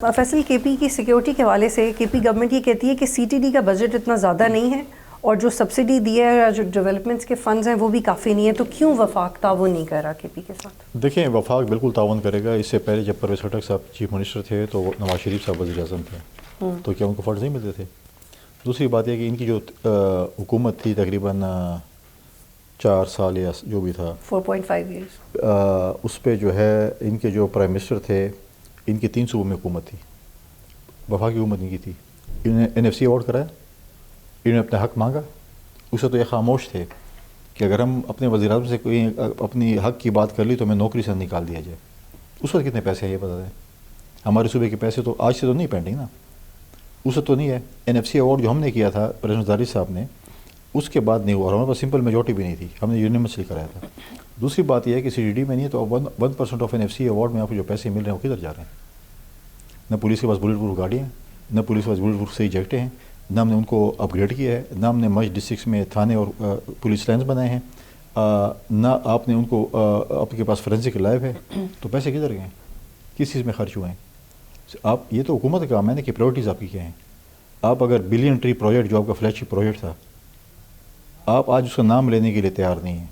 فیصل، کے پی کی سیکیورٹی کے حوالے سے کے پی گورنمنٹ یہ کہتی ہے کہ سی ٹی ڈی کا بجٹ اتنا زیادہ نہیں ہے اور جو سبسڈی دیا ہے یا جو ڈیولپمنٹس کے فنڈز ہیں وہ بھی کافی نہیں ہے، تو کیوں وفاق تعاون نہیں کر رہا کے پی کے ساتھ؟ دیکھیں، وفاق بالکل تعاون کرے گا۔ اس سے پہلے جب پرویز خٹک صاحب چیف منسٹر تھے تو نواز شریف صاحب وزیر اعظم تھے، تو کیا ان کو فنڈز نہیں ملتے تھے؟ دوسری بات یہ کہ ان کی جو حکومت تھی تقریباً 4 سال یا جو بھی تھا 4.5 ایئرس، اس پہ جو ہے ان کے جو پرائم منسٹر تھے ان کی 3 صوبوں میں حکومت تھی، وفاقی حکومت ان کی تھی۔ انہوں نے NFC ایوارڈ کرایا، انہوں نے اپنا حق مانگا، اسے تو یہ خاموش تھے کہ اگر ہم اپنے وزیر اعظم سے کوئی اپنی حق کی بات کر لی تو ہمیں نوکری سے نکال دیا جائے۔ اس وقت کتنے پیسے ہیں یہ بتا دیں؟ ہمارے صوبے کے پیسے تو آج سے تو نہیں پینڈنگ نا، اس وقت تو نہیں ہے۔ NFC ایوارڈ جو ہم نے کیا تھا پریزیڈنٹ زاری صاحب نے، اس کے بعد نہیں ہوا، اور ہمارے پاس سمپل میجورٹی بھی نہیں تھی، ہم نے یونینسلی کرایا تھا۔ دوسری بات یہ ہے کہ CDD میں نہیں ہے تو 1% آف NFC ایوارڈ میں آپ کو جو پیسے مل رہے ہیں وہ کدھر جا رہے ہیں؟ نہ پولیس کے پاس بلٹ پروف گاڑیاں ہیں، نہ پولیس کے پاس بلٹ پروف صحیح جیکٹیں ہیں، نہ ہم نے ان کو اپ گریڈ کیا ہے، نہ ہم نے مچ ڈسٹرکٹس میں تھانے اور پولیس لائنز بنائے ہیں، نہ آپ نے ان کو آپ کے پاس فورینسک لیب ہے، تو پیسے کدھر گئے ہیں؟ کس چیز میں خرچ ہوئے ہیں؟ آپ یہ تو حکومت کا کام ہے نا کہ پرائورٹیز آپ کی کیا ہیں۔ آپ اگر بلین ٹری پروجیکٹ جو آپ کا فلیگ شپ پروجیکٹ تھا، آپ آج اس کا نام لینے کے لیے تیار نہیں ہیں۔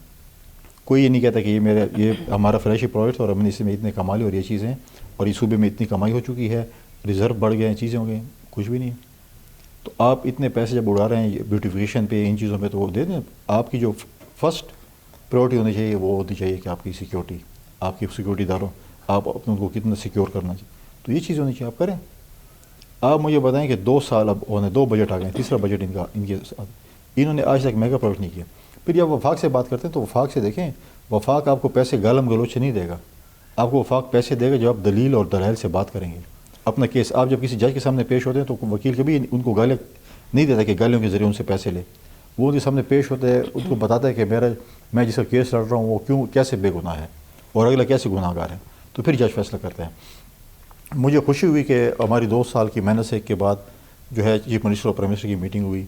کوئی یہ نہیں کہتا کہ یہ ہمارا فلیگ شپ پروجیکٹ تھا اور ہم نے اس میں اتنے کما لی اور یہ چیزیں، اور اس صوبے میں اتنی کمائی ہو چکی ہے، ریزرو بڑھ گئے ہیں، چیزیں ہو گئی ہیں، کچھ بھی نہیں ہے۔ تو آپ اتنے پیسے جب اڑا رہے ہیں بیوٹیفیکیشن پہ، ان چیزوں پہ، تو وہ دے دیں۔ آپ کی جو فرسٹ پرائورٹی ہونی چاہیے وہ ہونی چاہیے کہ آپ کی سیکیورٹی، آپ کی سیکیورٹی داروں، آپ اپنے کو کتنا سیکیور کرنا چاہیے، تو یہ چیز ہونی چاہیے، آپ کریں۔ آپ مجھے بتائیں کہ 2 سال اب ہونے، 2 بجٹ آ گئے، تیسرا بجٹ ان کے ساتھ، انہوں نے آج تک میگا پروجیکٹ نہیں کیا۔ پھر جب وفاق سے بات کرتے ہیں تو وفاق سے دیکھیں، وفاق آپ کو پیسے گالم گلوچ سے نہیں دے گا، آپ کو وفاق پیسے دے گا جو آپ دلیل اور دلائل سے بات کریں گے۔ اپنا کیس آپ جب کسی جج کے سامنے پیش ہوتے ہیں تو وکیل کبھی ان کو گالیاں نہیں دیتا کہ گالیوں کے ذریعے ان سے پیسے لے، وہ ان کے سامنے پیش ہوتا ہے، ان کو بتاتا ہے کہ میں جس کا کیس لڑ رہا ہوں وہ کیوں، کیسے بے گناہ ہے اور اگلا کیسے گناہ گار ہے، تو پھر جج فیصلہ کرتے ہیں۔ مجھے خوشی ہوئی کہ ہماری 2 سال کی محنت سے کے بعد جو ہے چیف منسٹر اور پرائم منسٹر کی میٹنگ ہوئی،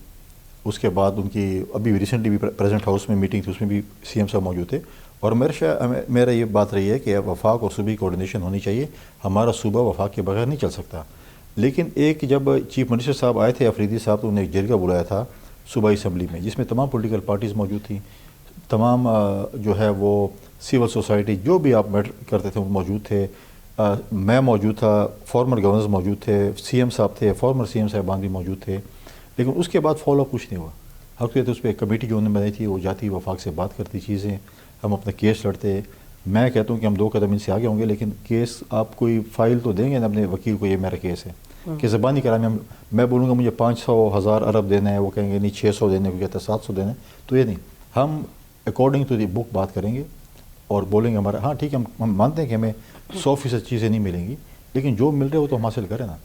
اس کے بعد ان کی ابھی ریسنٹلی بھی پریزیڈنٹ ہاؤس میں میٹنگ تھی، اس میں بھی CM صاحب موجود تھے، اور میرا یہ بات رہی ہے کہ وفاق اور صوبے کی کوارڈینیشن ہونی چاہیے، ہمارا صوبہ وفاق کے بغیر نہیں چل سکتا۔ لیکن ایک جب چیف منسٹر صاحب آئے تھے افریدی صاحب، تو انہوں نے ایک جرگہ بلایا تھا صوبائی اسمبلی میں، جس میں تمام پولیٹیکل پارٹیز موجود تھیں، تمام جو ہے وہ سول سوسائٹی جو بھی آپ میٹر کرتے تھے وہ موجود تھے، میں موجود تھا، فارمر گورنرز موجود تھے، CM صاحب تھے، فارمر CM صاحبان بھی موجود تھے، لیکن اس کے بعد فالو اپ کچھ نہیں ہوا۔ حقیقت اس پہ ایک کمیٹی جو انہوں نے بنائی تھی وہ جاتی وفاق سے بات کرتی چیزیں، ہم اپنا کیس لڑتے۔ میں کہتا ہوں کہ ہم 2 قدم ان سے آگے ہوں گے، لیکن کیس آپ کوئی فائل تو دیں گے نا اپنے وکیل کو، یہ میرا کیس ہے کہ زبانی کلام میں بولوں گا مجھے 500 1000 ارب دینا ہے، وہ کہیں گے نہیں 600 دینے کو کہتا ہے 700 دینا ہے، تو یہ نہیں، ہم اکارڈنگ ٹو دی بک بات کریں گے اور بولیں گے ہمارا ہاں ٹھیک ہے، ہم مانتے ہیں کہ ہمیں 100% چیزیں نہیں ملیں گی، لیکن جو مل رہے وہ تو ہم حاصل کریں نا۔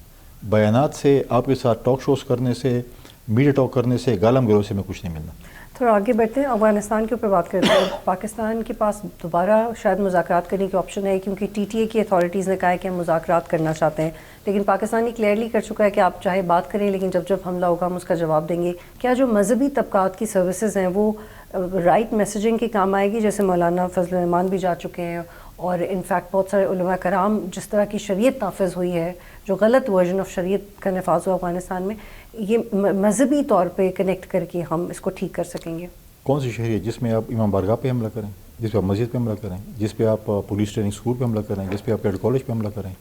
بیانات سے، آپ کے ساتھ ٹاک شوز کرنے سے، میڈیا ٹاک کرنے سے، گالم گلوچ سے میں کچھ نہیں ملنا۔ تھوڑا آگے بڑھتے ہیں، افغانستان کے اوپر بات کرتے ہیں۔ پاکستان کے پاس دوبارہ شاید مذاکرات کرنے کی آپشن ہے، کیونکہ TTA کی اتھارٹیز نے کہا ہے کہ ہم مذاکرات کرنا چاہتے ہیں، لیکن پاکستان کلیئرلی کر چکا ہے کہ آپ چاہے بات کریں لیکن جب حملہ ہوگا ہم اس کا جواب دیں گے۔ کیا جو مذہبی طبقات کی سروسز ہیں وہ رائٹ میسیجنگ کے کام آئے گی؟ جیسے مولانا فضل الرحمان بھی جا چکے ہیں، اور انفیکٹ بہت سارے علماء کرام، جس طرح کی شریعت نافذ ہوئی ہے، جو غلط ورژن آف شریعت کا نفاذ ہوا افغانستان میں، یہ مذہبی طور پہ کنیکٹ کر کے ہم اس کو ٹھیک کر سکیں گے؟ کون سی شہریت؟ جس میں آپ امام بارگاہ پہ حملہ کریں، جس پہ آپ مسجد پہ حملہ کریں، جس پہ آپ پولیس ٹریننگ اسکول پہ حملہ کریں، جس پہ آپ کیڈ کالج پہ حملہ کریں،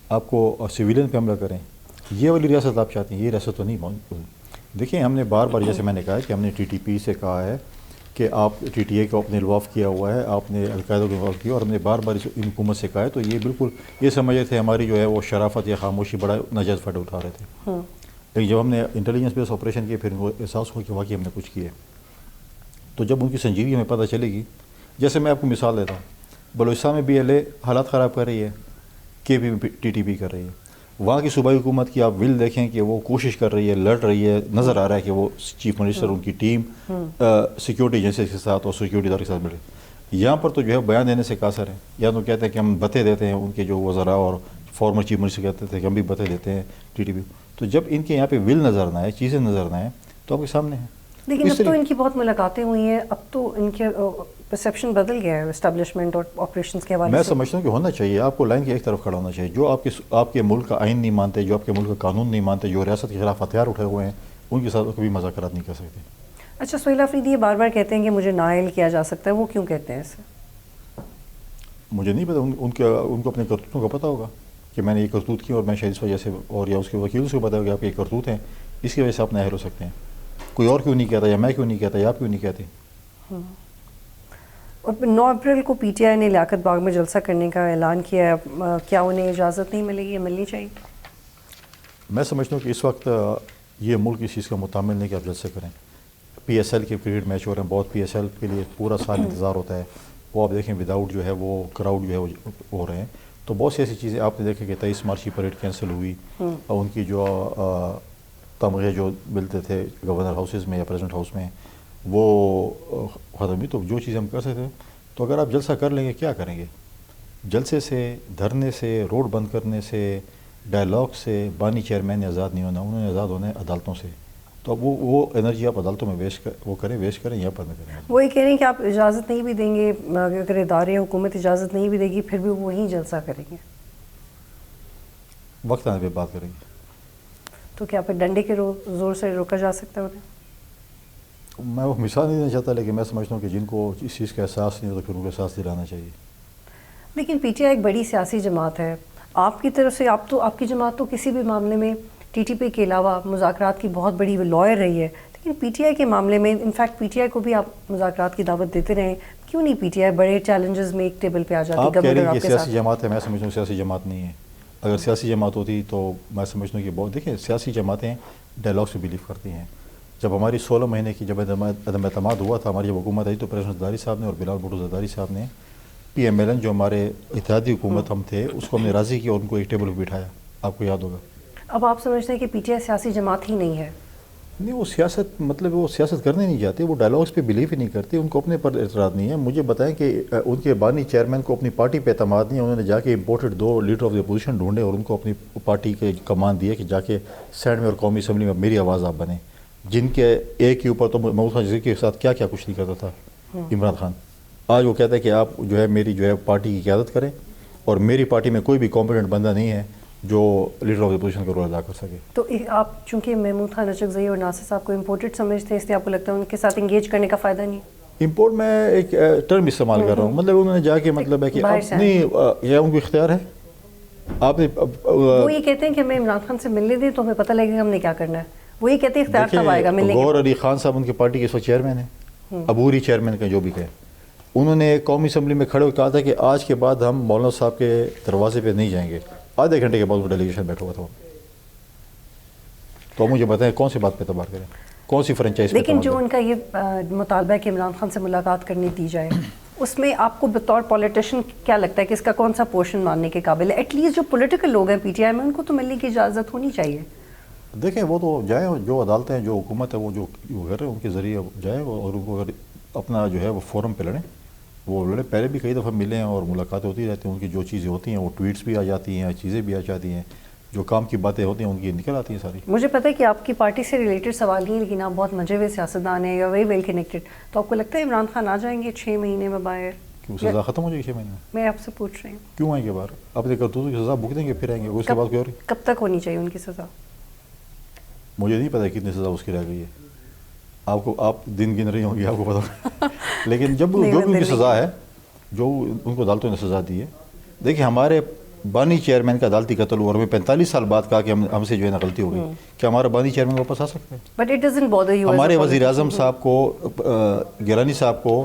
آپ کو سویلین پہ حملہ کریں، یہ والی ریاست آپ چاہتے ہیں؟ یہ ریاست تو نہیں موجود۔ دیکھیں، ہم نے بار بار، جیسے میں نے کہا کہ ہم نے TTP سے کہا ہے کہ آپ TTA کو اپنے انوالو کیا ہوا ہے، آپ نے القاعدہ کو انوالو کیا، اور ہم نے بار بار ان حکومت سے کہا ہے، تو یہ بالکل یہ سمجھ رہے تھے ہماری جو ہے وہ شرافت یا خاموشی بڑا ناجائز فائدہ اٹھا رہے تھے، لیکن جب ہم نے انٹیلیجنس بیس آپریشن کیے پھر ان کو احساس ہوا کہ واقعی ہم نے کچھ کیا۔ تو جب ان کی سنجیدگی ہمیں پتہ چلے گی، جیسے میں آپ کو مثال دیتا ہوں، بلوچستان میں BLA حالات خراب کر رہی ہے، KP میں TTP کر رہی ہے، وہاں کی صوبائی حکومت کی آپ ول دیکھیں کہ وہ کوشش کر رہی ہے، لڑ رہی ہے، نظر آ رہا ہے کہ وہ چیف منسٹر، ان کی ٹیم سیکیورٹی ایجنسی کے ساتھ اور سیکیورٹی اداروں کے ساتھ ملے۔ یہاں پر تو جو ہے بیان دینے سے قاصر ہے، یا تو کہتے ہیں کہ ہم بتیں دیتے ہیں، ان کے جو وزراء اور فارمر چیف منسٹر کہتے تھے کہ ہم بھی بتیں دیتے ہیں TTP، تو جب ان کے یہاں پہ ول نظر نہ آئے، چیزیں نظر نہ آئیں، تو آپ کے سامنے ہیں۔ لیکن اب تو ان کی بہت ملاقاتیں ہوئی ہیں, اب تو ان کے پرسیپشن بدل گیا ہے اسٹیبلشمنٹ اور آپریشنز کے حوالے سے. میں سمجھتا ہوں کہ ہونا چاہیے, آپ کو لائن کی ایک طرف کھڑا ہونا چاہیے. جو آپ کے ملک کا آئین نہیں مانتے, جو آپ کے ملک کا قانون نہیں مانتے, جو ریاست کے خلاف ہتھیار اٹھے ہوئے ہیں, ان کے ساتھ کبھی مذاکرات نہیں کر سکتے. اچھا, سہیل آفریدی یہ بار بار کہتے ہیں کہ مجھے نائل کیا جا سکتا ہے, وہ کیوں کہتے ہیں اسے؟ مجھے نہیں پتا, ان کو اپنے کرتوتوں کا پتہ ہوگا کہ میں نے یہ کرتوت کی اور میں شاید اس وجہ سے, اور یا اس کے وکیل سے پتا ہوگا کہ آپ کے یہ کرتوت ہیں, اس کی وجہ سے آپ نااہل ہو سکتے ہیں. کوئی اور کیوں نہیں کہتا, یا میں کیوں نہیں کہتا, یا آپ کیوں نہیں کہتے. اور 9 اپریل کو پی ٹی آئی نے لیاقت باغ میں جلسہ کرنے کا اعلان کیا ہے, کیا انہیں اجازت نہیں ملے گی یا ملنی چاہیے؟ میں سمجھتا ہوں کہ اس وقت یہ ملک اس چیز کا متعامل نہیں کہ آپ جلسے کریں. پی ایس ایل کے کرکٹ میچ ہو رہے ہیں, بہت پی ایس ایل کے لیے پورا سال انتظار ہوتا ہے, وہ آپ دیکھیں وداؤٹ جو ہے وہ کراؤڈ جو ہے وہ ہو رہے ہیں. تو بہت سی ایسی چیزیں آپ نے دیکھیں کہ 23 مارچ کی پریڈ کینسل ہوئی, اور ان کی جو تمغے جو ملتے تھے گورنر ہاؤسز میں یا پریزیڈنٹ ہاؤس میں وہ ختم ہوئی. تو جو چیزیں ہم کر سکتے ہیں, تو اگر آپ جلسہ کر لیں گے, کیا کریں گے؟ جلسے سے, دھرنے سے, روڈ بند کرنے سے, ڈائلاگ سے بانی چیئرمین نے آزاد نہیں ہونا, انہوں نے آزاد ہونا ہے عدالتوں سے. تو اب وہ انرجی آپ عدالتوں میں ویسٹ کریں یا پر نہ کریں. وہ یہ کہہ رہے ہیں کہ آپ اجازت نہیں بھی دیں گے, اگر ادارے حکومت اجازت نہیں بھی دے گی پھر بھی وہیں جلسہ کریں گے. وقت آنے پہ بات کریں گے. تو کیا پھر ڈنڈے کے زور سے روکا جا سکتا ہے انہیں؟ میں وہ مثال نہیں دینا چاہتا, لیکن میں سمجھتا ہوں کہ جن کو اس چیز کا احساس نہیں ہو تو پھر ان کو احساس دلانا چاہیے. لیکن پی ٹی آئی ایک بڑی سیاسی جماعت ہے, آپ کی طرف سے آپ کی جماعت تو کسی بھی معاملے میں ٹی ٹی پی کے علاوہ مذاکرات کی بہت بڑی لائر رہی ہے, لیکن پی ٹی آئی کے معاملے میں انفیکٹ پی ٹی آئی کو بھی آپ مذاکرات کی دعوت دیتے رہیں, کیوں نہیں پی ٹی آئی بڑے چیلنجز میں ایک ٹیبل پہ آ جاتی؟ آپ کہہ رہی ہیں کہ سیاسی جماعت ہے, میں سمجھتا ہوں سیاسی جماعت نہیں ہے. اگر سیاسی جماعت ہوتی تو میں سمجھتا ہوں کہ بہت, دیکھیں سیاسی جماعتیں ڈائلاگ سے بلیو کرتی ہیں. جب ہماری 16 مہینے کی جب عدم اعتماد ہوا تھا, ہماری جب حکومت آئی, تو پریزیڈنٹ زرداری صاحب نے اور بلال بھٹو زرداری صاحب نے پی ایم ایل این جو ہمارے اتحادی حکومت ہم تھے اس کو ہم نے راضی کیا اور ان کو ایک ٹیبل پہ بٹھایا. آپ کو یاد ہوگا. اب آپ سمجھتے ہیں کہ پی ٹی آئی سیاسی جماعت ہی نہیں ہے؟ نہیں, وہ سیاست مطلب وہ سیاست کرنے نہیں جاتے, وہ ڈائلاگس پہ بلیو ہی نہیں کرتے, ان کو اپنے پر اعتراض نہیں ہے. مجھے بتائیں کہ ان کے بانی چیئرمین کو اپنی پارٹی پہ اعتماد نہیں ہے, انہوں نے جا کے imported 2 leader of the opposition ڈھونڈے اور ان کو اپنی پارٹی کے کمان دیے کہ جا کے سینٹ میں اور قومی اسمبلی میں میری آواز آپ بنیں. جن کے ایک کے اوپر تو محمود خان کے ساتھ کیا کیا کچھ نہیں کرتا تھا عمران خان. آج وہ کہتا ہے کہ آپ جو ہے میری جو ہے پارٹی کی قیادت کریں, اور میری پارٹی میں کوئی بھی کمپیٹنٹ بندہ نہیں ہے جو لیڈر آف دی اپوزیشن کا رول ادا کر سکے. تو آپ چونکہ محمود خان اچکزئی اور ناصر صاحب کو امپورٹڈ سمجھتے ہیں, اس لیے آپ کو لگتا ہے ان کے ساتھ انگیج کرنے کا فائدہ نہیں؟ امپورٹ میں ایک ٹرم استعمال کر رہا ہوں, مطلب انہوں نے جا کے مطلب ہے کہ نہیں, یہ ان کو اختیار ہے. آپ نے وہ یہ کہتے ہیں کہ ہمیں عمران خان سے ملنے دیں تو ہمیں پتہ لگے گا ہم نے کیا کرنا ہے. وہ یہ کہتے ہیں اختیار کب آئے گا ملنے کے؟ غور علی خان صاحب ان کی پارٹی کے اس وقت چیئرمین ہیں, عبوری چیئرمین کا جو بھی کہے, انہوں نے قومی اسمبلی میں کھڑے ہو کہا تھا کہ آج کے بعد ہم مولانا صاحب کے دروازے پہ نہیں جائیں گے. آدھے گھنٹے کے بعد وہ ڈیلیگیشن بیٹھا ہوا تھا. تو مجھے بتائیں کون سی بات پہ اعتبار کریں, کون سی فرنچائز پہ؟ لیکن جو ان کا یہ مطالبہ ہے کہ عمران خان سے ملاقات کرنی دی جائے, اس میں آپ کو بطور پولیٹیشین کیا لگتا ہے کہ اس کا کون سا پورشن ماننے کے قابل ہے؟ ایٹ لیسٹ جو پولیٹیکل لوگ ہیں پی ٹی آئی میں, ان کو تو ملنے کی اجازت ہونی چاہیے. دیکھیں وہ تو جائیں, جو عدالتیں جو حکومت ہے وہ جو کر رہے ہیں ان کے ذریعے جائیں, اور ان کو اگر اپنا جو ہے وہ فورم پہ لڑیں, وہ لڑیں. پہلے بھی کئی دفعہ ملے ہیں اور ملاقاتیں ہوتی رہتی ہیں, ان کی جو چیزیں ہوتی ہیں وہ ٹویٹس بھی آ جاتی ہیں, چیزیں بھی آ جاتی ہیں, جو کام کی باتیں ہوتی ہیں ان کی نکل آتی ہیں ساری. مجھے پتہ ہے کہ آپ کی پارٹی سے ریلیٹڈ سوال نہیں, لیکن آپ بہت مزے ہوئے سیاستدان ہیں, یا ویری ویل کنیکٹڈ, تو آپ کو لگتا ہے عمران خان آ جائیں گے 6 مہینے میں باہر؟ کیوں سزا ختم ہو جائے گی 6 مہینے میں؟ میں آپ سے پوچھ رہی ہوں. کیوں آئیں گے باہر؟ اپنے کرتوتوں کی سزا بھگتیں گے پھر آئیں گے, اس کے بعد کوئی اور. کب تک ہونی چاہیے ان کی سزا؟ مجھے نہیں پتا کتنی سزا اس کی رہ گئی ہے. آپ دن گن رہی ہوں گی, آپ کو پتا. لیکن جب جو بھی ان کی سزا ہے, جو ان کو عدالتوں نے سزا دی ہے. دیکھیں ہمارے بانی چیئرمین کا عدالتی قتل ہوا, اور میں 45 سال بعد کہا کہ ہم سے جو ہے نا غلطی ہو گئی. کیا ہمارا بانی چیئرمین واپس آ سکتا ہے؟ But it doesn't bother you. ہمارے وزیر اعظم صاحب کو, گیلانی صاحب کو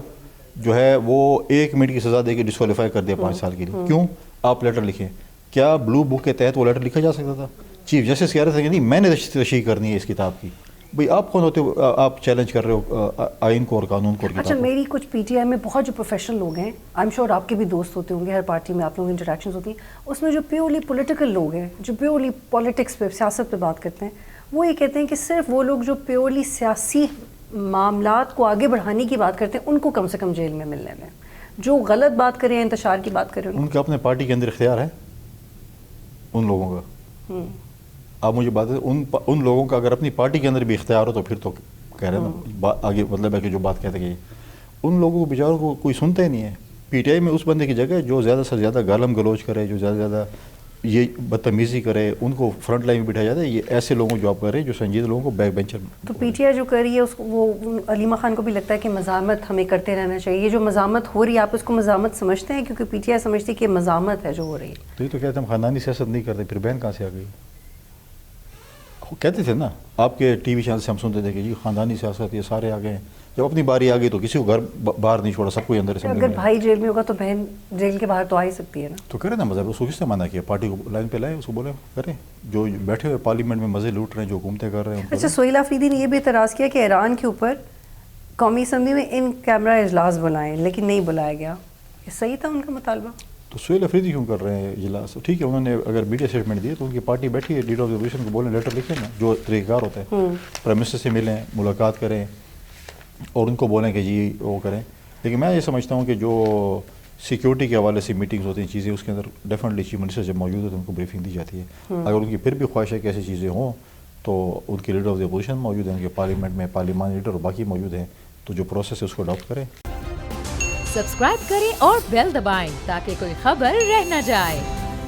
جو ہے وہ 1 منٹ کی سزا دے کے ڈسکوالیفائی کر دیا 5 سال کے لیے. کیوں؟ آپ لیٹر لکھیں. کیا بلو بک کے تحت وہ لیٹر لکھا جا سکتا تھا؟ چیف جسٹس کہہ رہے تھے کہ نہیں میں نے تشریح کرنی ہے اس کتاب کی. بھئی آپ کون ہوتے ہو, آپ چیلنج کر رہے ہو آئین کو اور قانون کو اور کتاب کو؟ اچھا, میری کچھ پی ٹی آئی میں بہت جو پروفیشنل لوگ ہیں, آئی ایم شیور آپ کے بھی دوست ہوتے ہوں گے, ہر پارٹی میں آپ لوگوں کی انٹریکشنز ہوتی ہیں, اس میں جو پیورلی پولیٹیکل لوگ ہیں, جو پیورلی پالیٹکس پہ سیاست پہ بات کرتے ہیں, وہ یہ کہتے ہیں کہ صرف وہ لوگ جو پیورلی سیاسی معاملات کو آگے بڑھانے کی بات کرتے ہیں ان کو کم سے کم جیل میں ملنے میں, جو غلط بات کریں, انتشار کی بات کریں. ان کا اپنے پارٹی کے اندر اختیار ہے ان لوگوں کا. آپ مجھے بات ہے ان لوگوں کا اگر اپنی پارٹی کے اندر بھی اختیار ہو تو پھر تو کہہ رہے ہیں نا آگے مطلب ہے کہ جو بات کہتے کہ ان لوگوں کو بیچاروں کو کوئی سنتا ہی نہیں ہے. پی ٹی آئی میں اس بندے کی جگہ جو زیادہ سے زیادہ گالم گلوچ کرے, جو زیادہ سے زیادہ یہ بدتمیزی کرے, ان کو فرنٹ لائن میں بٹھایا جاتا ہے. یہ ایسے لوگوں کو جو آپ کر رہے ہیں جو سنجیدہ لوگوں کو بیک بینچر. تو پی ٹی آئی جو کر رہی ہے اس کو, وہ علیمہ خان کو بھی لگتا ہے کہ مزاحمت ہمیں کرتے رہنا چاہیے. یہ جو مزاحمت ہو رہی ہے آپ اس کو مزاحمت سمجھتے ہیں؟ کیونکہ پی ٹی آئی سمجھتی ہے کہ مزاحمت ہے جو ہو رہی ہے. تو یہ تو کہتے ہیں ہم خاندانی سیاست نہیں کرتے, پھر بہن کہاں سے آ گئی؟ کہتے تھے نا آپ کے ٹی وی چینل سے ہم سنتے تھے کہ جی خاندانی سیاست یہ سارے آ گئے ہیں. جب اپنی باری آ گئی تو کسی کو گھر باہر نہیں چھوڑا, سب کو اندر سے. اگر بھائی جیل میں ہوگا تو بہن جیل کے باہر تو آ ہی سکتی ہے نا. تو کریں نا مذہب, اس کو کس نے منع کیا؟ پارٹی کو لائن پہ لائیں, اس کو بولیں کریں. جو بیٹھے ہوئے پارلیمنٹ میں مزے لوٹ رہے ہیں, جو حکومتیں کر رہے ہیں. اچھا, سہیل آفریدی نے یہ بھی اعتراض کیا کہ ایران کے اوپر قومی اسمبلی میں ان کیمرہ اجلاس بلائیں, لیکن نہیں بلایا گیا. یہ صحیح تھا ان کا مطالبہ؟ تو سہیل آفریدی کیوں کر رہے ہیں اجلاس؟ ٹھیک ہے انہوں نے اگر میڈیا اسٹیٹمنٹ دیے تو ان کی پارٹی بیٹھی ہے, لیڈر آف دی اپوزیشن کو بولیں لیٹر لکھیں نا, جو طریقہ کار ہوتا ہے. پرائم منسٹر سے ملیں, ملاقات کریں اور ان کو بولیں کہ جی وہ کریں. لیکن میں یہ سمجھتا ہوں کہ جو سیکیورٹی کے حوالے سے میٹنگز ہوتی ہیں چیزیں, اس کے اندر ڈیفینیٹلی چیف منسٹر جب موجود ہوتے ہیں ان کو بریفنگ دی جاتی ہے. اگر ان کی پھر بھی خواہش ہے کہ ایسی چیزیں ہوں تو ان کے لیڈر آف دی اپوزیشن موجود ہیں, ان کے پارلیمنٹ میں پارلیمانی لیڈر اور باقی موجود ہیں, تو جو پروسیس ہے اس کو اڈاپٹ کریں. سبسکرائب کریں اور بیل دبائیں تاکہ کوئی خبر رہ نہ جائے.